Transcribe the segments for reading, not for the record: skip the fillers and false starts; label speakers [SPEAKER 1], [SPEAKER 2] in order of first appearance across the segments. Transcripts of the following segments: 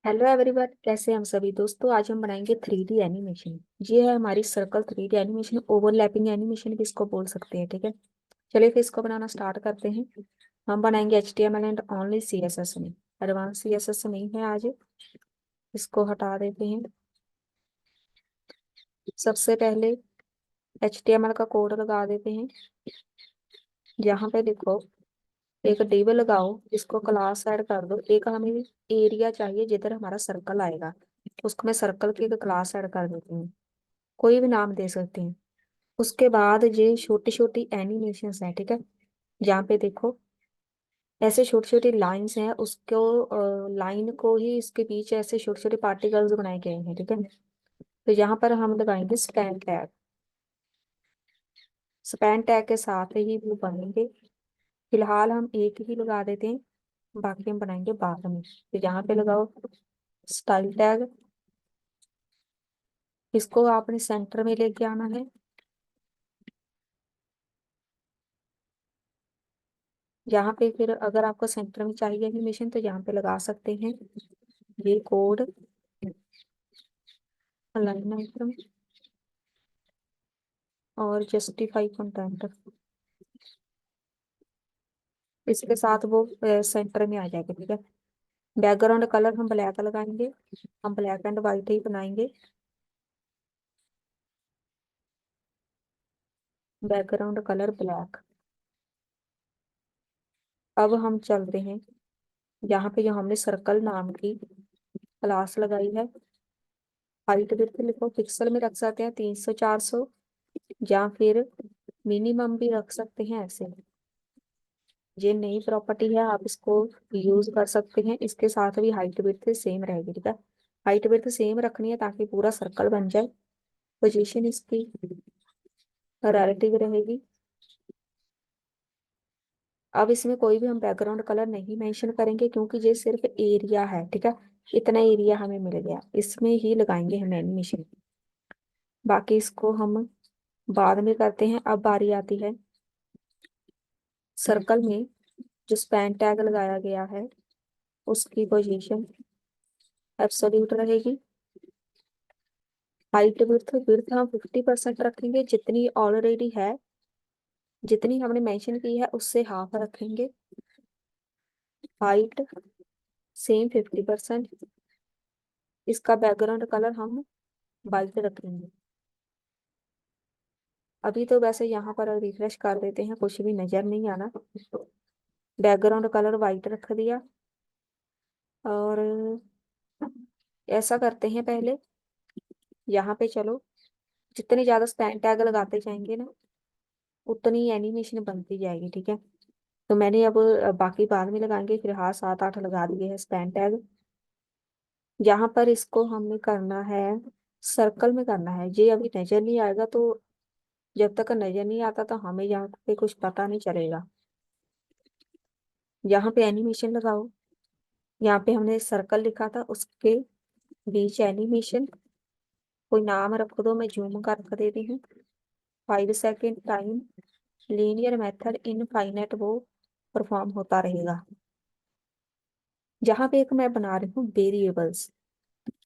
[SPEAKER 1] Hello everyone, कैसे हैं हम सभी दोस्तों। आज हम बनाएंगे 3D एनिमेशन। ये है हमारी circle 3D animation, overlapping animation भी इसको बोल सकते हैं। ठीक है, चलिए फिर इसको बनाना स्टार्ट करते हैं। हम बनाएंगे HTML एंड ओनली CSS में। एडवांस CSS नहीं है आज, इसको हटा देते हैं। सबसे पहले HTML का कोड लगा देते हैं। यहाँ पे देखो, एक डिव लगाओ, इसको क्लास ऐड कर दो। एक हमें एरिया चाहिए जिधर हमारा सर्कल आएगा, उसको मैं सर्कल की एक क्लास ऐड कर देती हूँ। कोई भी नाम दे सकते हैं। उसके बाद ये छोटी छोटी एनिमेशंस हैं। ठीक है, जहाँ पे देखो ऐसे छोटी छोटी लाइंस हैं, उसको लाइन को ही इसके पीछे ऐसे छोटे छोटे पार्टिकल्स बनाए गए हैं। ठीक है, तो यहाँ पर हम लगाएंगे स्पैन टैग। स्पैन टैग के साथ ही वो बनेंगे। फिलहाल हम एक ही लगा देते हैं, बाकी हम बनाएंगे बाद में। तो यहाँ पे लगाओ स्टाइल टैग। इसको आपने सेंटर में लेके आना है। यहाँ पे फिर अगर आपको सेंटर में चाहिए एनिमेशन तो यहाँ पे लगा सकते हैं ये कोड, अलाइन आइटम और जस्टिफाई कंटेंट। इसके साथ वो सेंटर में आ जाएगा। ठीक है, बैकग्राउंड कलर हम ब्लैक लगाएंगे। हम ब्लैक एंड वाइट ही बनाएंगे। Background colour black. अब हम चलते हैं यहाँ पे, जो हमने सर्कल नाम की क्लास लगाई है। हाइट विड्थ लिखो, पिक्सल में रख सकते हैं 300 400, या फिर मिनिमम भी रख सकते हैं ऐसे। ये नई प्रॉपर्टी है, आप इसको यूज कर सकते हैं। इसके साथ भी हाइट विड्थ सेम रहेगी। ठीक है, हाइट विड्थ सेम रखनी है ताकि पूरा सर्कल बन जाए। पोजीशन इसकी रिलेटिव रहेगी। अब इसमें कोई भी हम बैकग्राउंड कलर नहीं मेंशन करेंगे क्योंकि ये सिर्फ एरिया है। ठीक है, इतना एरिया हमें मिल गया, इसमें ही लगाएंगे हम एनिमेशन। बाकी इसको हम बाद में करते हैं। अब बारी आती है सर्कल में जो स्पैन टैग लगाया गया है उसकी पोजीशन एब्सोल्यूट रहेगी। हाइट विड्थ विड्थ हम 50% रखेंगे, जितनी ऑलरेडी है, जितनी हमने मेंशन की है उससे हाफ रखेंगे। Height same 50%। इसका बैकग्राउंड कलर हम वाइट रखेंगे। अभी तो वैसे यहाँ पर रिफ्रेश कर देते हैं, कुछ भी नजर नहीं आना। बैकग्राउंड कलर वाइट रख दिया। और ऐसा करते हैं पहले, यहाँ पे चलो, जितने ज्यादा स्पैन टैग लगाते जाएंगे ना उतनी एनिमेशन बनती जाएगी। ठीक है, तो मैंने अब बाकी बाद में लगाएंगे, फिर हाँ 7 8 लगा दिए हैं स्पैन टैग। यहाँ पर इसको हमें करना है, सर्कल में करना है। ये अभी नजर नहीं आएगा, तो जब तक नजर नहीं आता तो हमें यहाँ पे कुछ पता नहीं चलेगा। यहाँ पे एनिमेशन लगाओ। यहाँ पे हमने सर्कल लिखा था, उसके बीच एनिमेशन। कोई नाम रख दो, मैं जूम कर रख देती हूँ। 5 second time linear method infinite वो परफॉर्म होता रहेगा। जहाँ पे एक मैं बना रही हूँ वेरिएबल्स,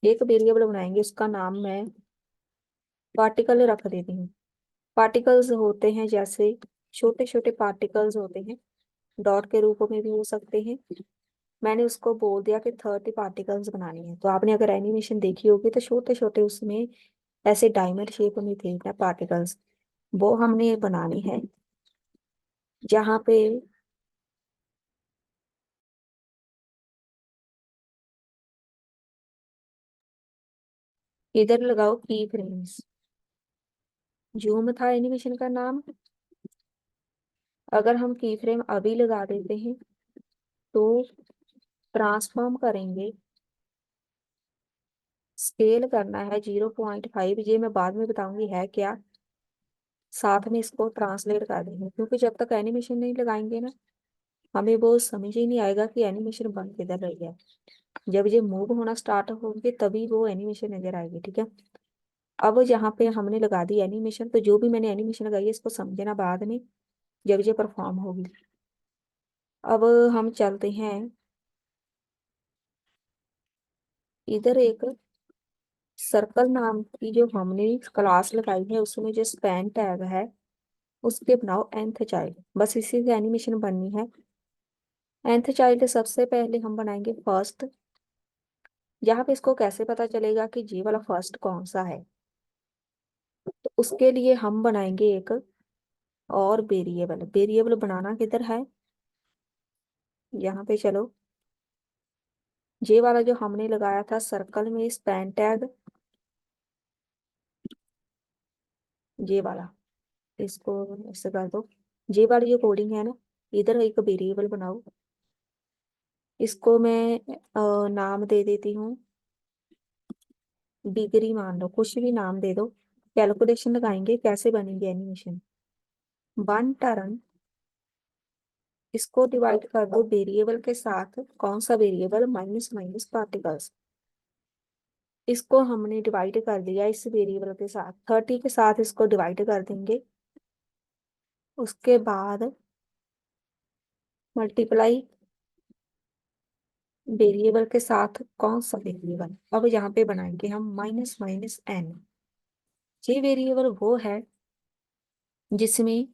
[SPEAKER 1] एक वेरिएबल बनाएंगे, उसका नाम मैं पार्टिकल रख देती हूँ। पार्टिकल्स होते हैं जैसे छोटे छोटे पार्टिकल्स होते हैं, डॉट के रूप में भी हो सकते हैं। मैंने उसको बोल दिया कि 30 पार्टिकल्स बनाने हैं। तो आपने अगर एनिमेशन देखी होगी तो छोटे छोटे उसमें ऐसे डायमंड शेप में थे ना पार्टिकल्स, वो हमने बनाने हैं। जहाँ पे इधर लगाओ की फ्रेम्स। जूम था एनिमेशन का नाम। अगर हम की फ्रेम अभी लगा देते हैं तो ट्रांसफॉर्म करेंगे, स्केल करना है 0.5। ये मैं बाद में बताऊंगी है क्या, साथ में इसको ट्रांसलेट कर देंगे। क्योंकि जब तक एनिमेशन नहीं लगाएंगे ना, हमें वो समझ ही नहीं आएगा कि एनिमेशन बन किधर रही है। जब ये मूव होना स्टार्ट होंगे तभी वो एनिमेशन नजर आएगी। ठीक है, अब यहाँ पे हमने लगा दी एनिमेशन, तो जो भी मैंने एनिमेशन लगाई है इसको समझना बाद में जब ये परफॉर्म होगी। अब हम चलते हैं इधर एक सर्कल नाम की जो हमने क्लास लगाई है उसमें जो स्पैन टैग है उस पे बनाओ nth चाइल्ड। बस इसी से एनिमेशन बननी है। nth चाइल्ड सबसे पहले हम बनाएंगे फर्स्ट। यहाँ पे इसको कैसे पता चलेगा कि जी वाला फर्स्ट कौन सा है? तो उसके लिए हम बनाएंगे एक और वेरिएबल। वेरिएबल बनाना किधर है? यहाँ पे चलो, जे वाला जो हमने लगाया था सर्कल में स्पैन टैग, जे वाला, इसको ऐसे कर दो। जे वाली जो कोडिंग है ना, इधर एक वेरिएबल बनाओ। इसको मैं नाम दे देती हूँ डिग्री, मान लो कुछ भी नाम दे दो। कैलकुलेशन लगाएंगे कैसे बनेंगे एनिमेशन। वन टर्न, इसको डिवाइड कर दो वेरिएबल के साथ। कौन सा वेरिएबल? Minus minus particles. इसको हमने डिवाइड कर दिया इस वेरिएबल के साथ, 30 के साथ इसको डिवाइड कर देंगे। उसके बाद मल्टीप्लाई वेरिएबल के साथ। कौन सा वेरिएबल? अब यहाँ पे बनाएंगे हम माइनस माइनस एन। ये वेरिएबल वो है जिसमें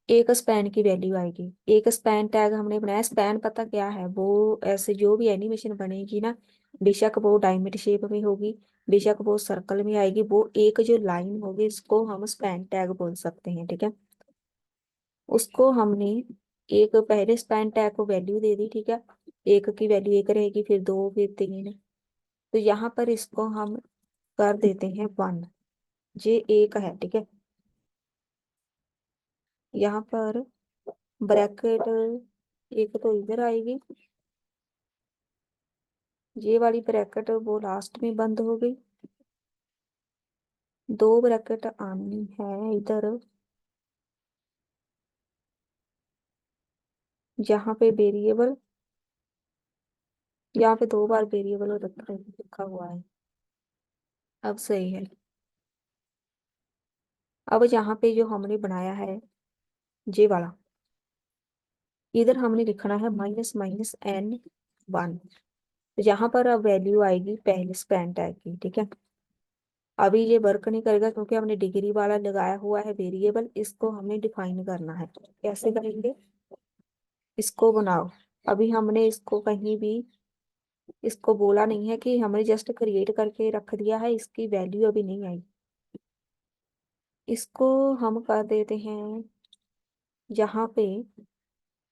[SPEAKER 1] एक स्पैन की वैल्यू आएगी। एक स्पैन टैग हमने बनाया। स्पैन पता क्या है? वो ऐसे जो भी एनिमेशन बनेगी ना, बेशक वो डायमंड शेप में होगी, बेशक वो सर्कल में आएगी, वो एक जो लाइन होगी इसको हम स्पैन टैग बोल सकते हैं, ठीक है। उसको हमने एक पहले स्पैन टैग को वैल्यू दे दी, ठीक है। एक की वैल्यू एक रहेगी, फिर दो, फिर तीन। तो यहाँ पर इसको हम कर देते हैं वन। ये एक है, ठीक है। यहाँ पर ब्रैकेट एक तो इधर आएगी, ये वाली ब्रैकेट वो लास्ट में बंद हो गई। दो ब्रैकेट आनी है इधर, जहाँ पे वेरिएबल, यहाँ पे दो बार वेरिएबल रखा हुआ है। अब सही है। अब यहाँ पे जो हमने बनाया है जे वाला, इधर हमने लिखना है माइनस माइनस एन वन। तो यहाँ पर अब वैल्यू आएगी पहले स्पैन टैग की, ठीक है। अभी ये वर्क नहीं करेगा क्योंकि हमने डिग्री वाला लगाया हुआ है वेरिएबल। इसको हमने डिफाइन करना है। कैसे करेंगे? इसको बनाओ। अभी हमने इसको कहीं भी इसको बोला नहीं है कि हमने जस्ट क्रिएट करके रख दिया है, इसकी वैल्यू अभी नहीं आई। इसको हम कर देते हैं यहाँ पे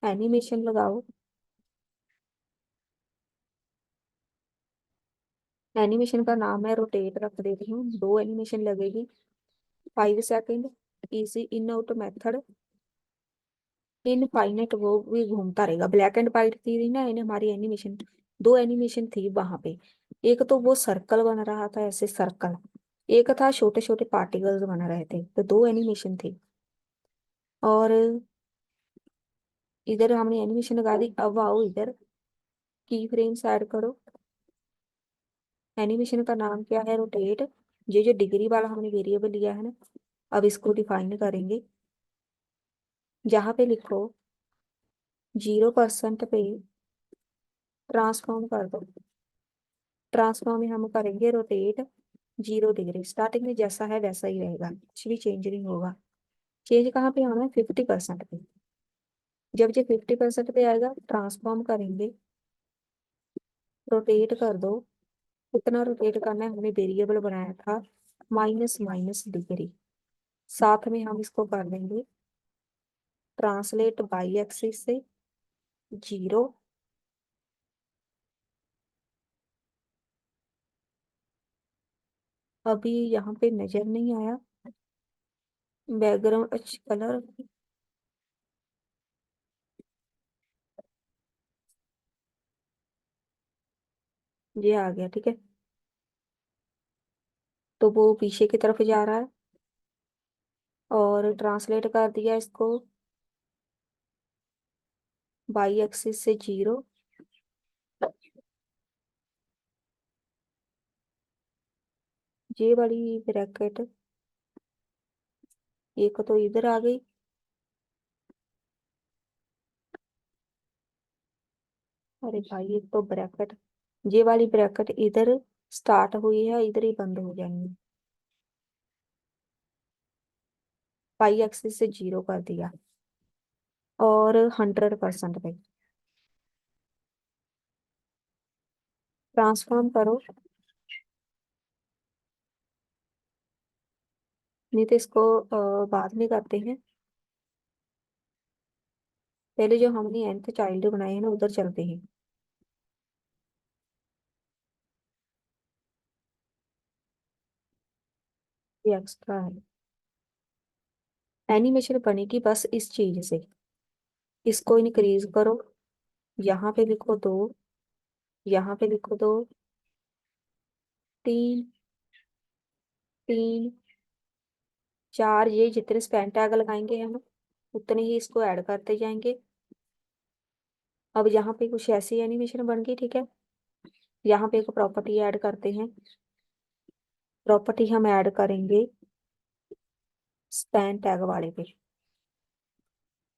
[SPEAKER 1] एनिमेशन लगाओ। एनिमेशन का नाम है रोटेट, रख देती हूँ। दो एनिमेशन लगेगी, 5 second. Easy in out method infinite, वो भी घूमता रहेगा। ब्लैक एंड व्हाइट थी ना इन हमारी एनिमेशन, दो एनिमेशन थी वहां पे। एक तो वो सर्कल बन रहा था ऐसे सर्कल, एक था छोटे छोटे पार्टिकल्स बन रहे थे, तो दो एनिमेशन थी। और इधर हमने एनिमेशन लगा दी। अब आओ इधर की फ्रेम्स ऐड करो। एनिमेशन का नाम क्या है? रोटेट। ये जो डिग्री वाला हमने वेरिएबल लिया है ना, अब इसको डिफाइन करेंगे। जहाँ पे लिखो 0% पे ट्रांसफॉर्म कर दो। ट्रांसफॉर्म में हम करेंगे रोटेट 0 डिग्री। स्टार्टिंग में जैसा है वैसा ही रहेगा, कुछ भी चेंज नहीं होगा। चेंज कहाँ पे होना है? 50% पे। जब ये 50% पे आएगा ट्रांसफॉर्म करेंगे, रोटेट कर दो। कितना रोटेट करना है? हमने वेरिएबल बनाया था माइनस माइनस डिग्री। साथ में हम इसको कर देंगे ट्रांसलेट बाई एक्सिस से 0। अभी यहाँ पे नजर नहीं आया बैकग्राउंड अच्छा कलर, ये आ गया, ठीक है। तो वो पीछे की तरफ जा रहा है और ट्रांसलेट कर दिया इसको बाई एक्सिस से 0। ये वाली ब्रैकेट एक तो इधर आ गई, अरे भाई एक तो ब्रैकेट ये वाली ब्रैकेट इधर स्टार्ट हुई है, इधर ही बंद हो जाएंगी। पाई एक्सिस से 0 कर दिया और 100% पे ट्रांसफॉर्म करो। नहीं तो इसको बाद में करते हैं। पहले जो हमने nth चाइल्ड बनाए हैं ना उधर चलते हैं। ये एक्स्ट्रा है। एनिमेशन बनेगी बस इस चीज से। इसको इंक्रीज करो। यहाँ पे लिखो 2, यहाँ पे लिखो 2, 3, 3, 4। ये जितने स्पैन टैग लगाएंगे हम उतने ही इसको ऐड करते जाएंगे। अब यहाँ पे कुछ ऐसी एनिमेशन बन गई, ठीक है। यहाँ पे एक प्रॉपर्टी ऐड करते हैं। प्रॉपर्टी हम ऐड करेंगे स्पैन टैग वाले पे।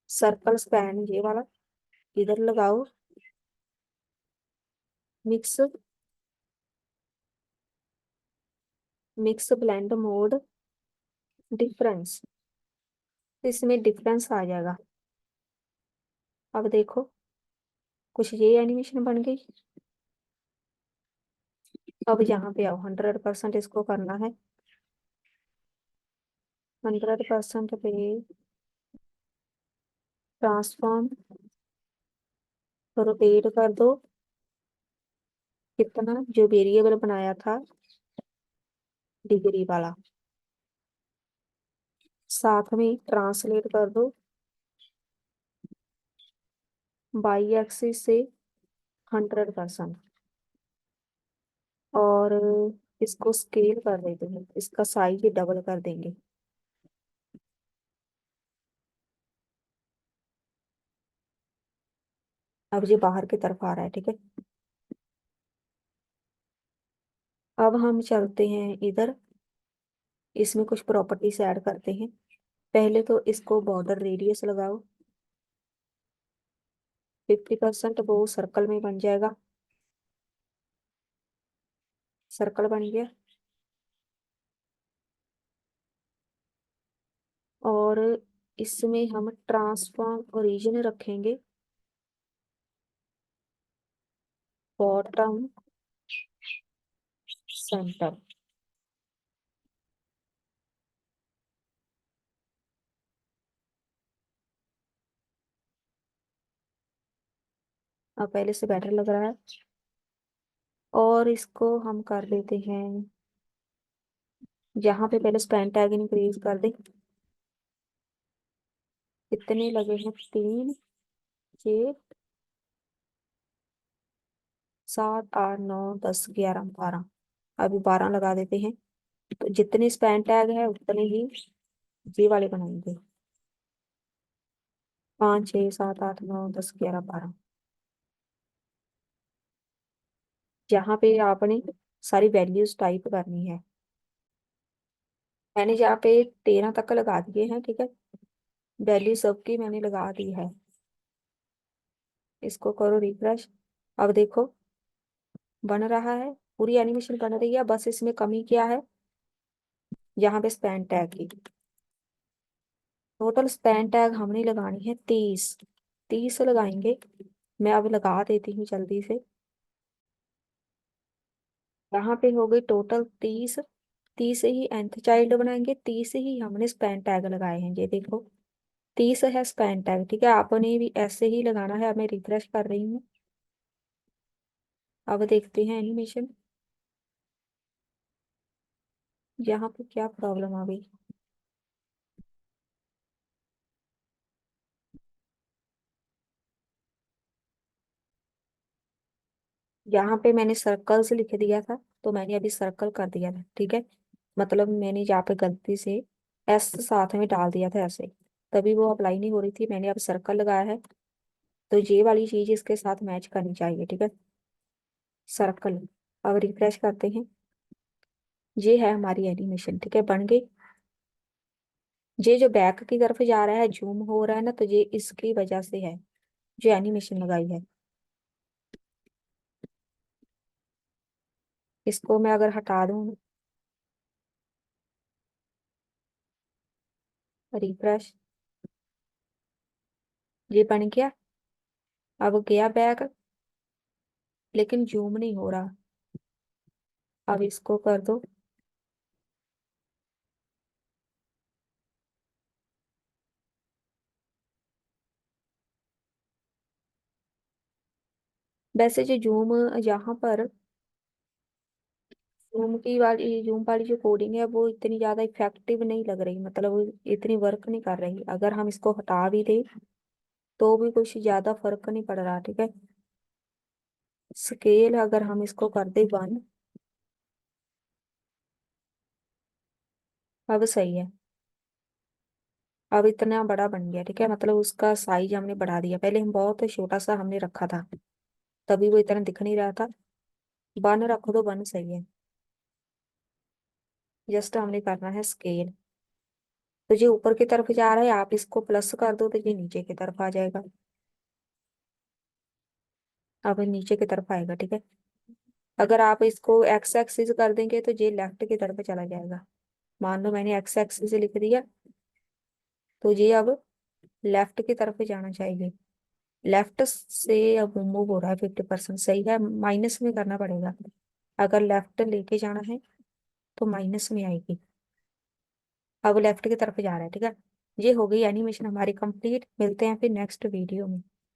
[SPEAKER 1] सर्कल स्पैन ये वाला इधर लगाओ। Mix, mix blend mode difference. इसमें डिफरेंस आ जाएगा। अब देखो कुछ ये एनिमेशन बन गई। अब यहाँ पे आओ, 100% इसको करना है। 100% पे ट्रांसफॉर्म रोटेट कर दो। कितना जो वेरिएबल बनाया था डिग्री वाला, साथ में ट्रांसलेट कर दो बाई एक्सिस से 100%। और इसको स्केल कर देते हैं, इसका साइज डबल कर देंगे। अब ये बाहर की तरफ आ रहा है, ठीक है। अब हम चलते हैं इधर। इसमें कुछ प्रॉपर्टीज ऐड करते हैं। पहले तो इसको बॉर्डर रेडियस लगाओ 50%। वो सर्कल में बन जाएगा। सर्कल बन गया। और इसमें हम ट्रांसफॉर्म ओरिजिन रखेंगे बॉटम सेंटर। अब पहले से बेटर लग रहा है। और इसको हम कर देते हैं, यहाँ पे पहले स्पैन टैग इंक्रीज कर दे। कितने लगे हैं? 3, 6, 7, 8, 9, 10, 11, 12। अभी 12 लगा देते हैं। तो जितने स्पैन टैग है उतने ही ये वाले बनाएंगे। 5, 6, 7, 8, 9, 10, 11, 12। जहाँ पे आपने सारी वैल्यूज टाइप करनी है। मैंने यहाँ पे 13 तक लगा दिए हैं, ठीक है। वैल्यू सबकी मैंने लगा दी है। इसको करो रिफ्रेश। अब देखो बन रहा है, पूरी एनिमेशन बन रही है। बस इसमें कमी क्या है? यहाँ पे स्पैन टैग की टोटल स्पैन टैग हमने लगानी है 30। 30 लगाएंगे। मैं अब लगा देती हूँ जल्दी से। यहाँ पे हो गई टोटल 30। 30 ही nth चाइल्ड बनाएंगे, 30 ही हमने स्पैन टैग लगाए हैं, ये देखो। 30 है स्पैन टैग, ठीक है। आपने भी ऐसे ही लगाना है। अब मैं रिफ्रेश कर रही हूँ। अब देखते हैं एनिमेशन। यहाँ पे क्या प्रॉब्लम आ गई? यहाँ पे मैंने सर्कल्स लिख दिया था, तो मैंने अभी सर्कल कर दिया था, ठीक है। मतलब मैंने यहाँ पे गलती से एस साथ में डाल दिया था ऐसे, तभी वो अप्लाई नहीं हो रही थी। मैंने अब सर्कल लगाया है, तो ये वाली चीज इसके साथ मैच करनी चाहिए, ठीक है। सर्कल। अब रिफ्रेश करते हैं। ये है हमारी एनिमेशन, ठीक है, बन गई। ये जो बैक की तरफ जा रहा है, जूम हो रहा है ना, तो ये इसकी वजह से है जो एनिमेशन लगाई है। इसको मैं अगर हटा दूं, रिफ्रेश, ये बन गया। अब गया बैक, लेकिन जूम नहीं हो रहा। अब इसको कर दो। वैसे जो जूम यहाँ पर जूम वाली जो कोडिंग है वो इतनी ज्यादा इफेक्टिव नहीं लग रही, मतलब वो इतनी वर्क नहीं कर रही। अगर हम इसको हटा भी दें तो भी कुछ ज्यादा फर्क नहीं पड़ रहा, ठीक है। स्केल अगर हम इसको कर दे 1, अब सही है। अब इतना बड़ा बन गया, ठीक है, मतलब उसका साइज हमने बढ़ा दिया। पहले हम बहुत छोटा सा हमने रखा था, तभी वो इतना दिख नहीं रहा था। 1 रखो तो 1 सही है। जस्ट हमने करना है स्केल। तो ये ऊपर की तरफ जा रहा है, आप इसको प्लस कर दो तो ये नीचे की तरफ आ जाएगा। अब ये नीचे की तरफ आएगा, ठीक है। अगर आप इसको एक्स एक्सिस कर देंगे तो ये लेफ्ट की तरफ चला जाएगा। मान लो मैंने एक्स एक्सिस लिख दिया, तो ये अब लेफ्ट की तरफ जाना चाहिए। लेफ्ट से अब मूव हो रहा है 50%, सही है। माइनस में करना पड़ेगा, अगर लेफ्ट लेके जाना है तो माइनस में आएगी। अब लेफ्ट की तरफ जा रहा है, ठीक है। ये हो गई एनिमेशन हमारी कंप्लीट। मिलते हैं फिर नेक्स्ट वीडियो में।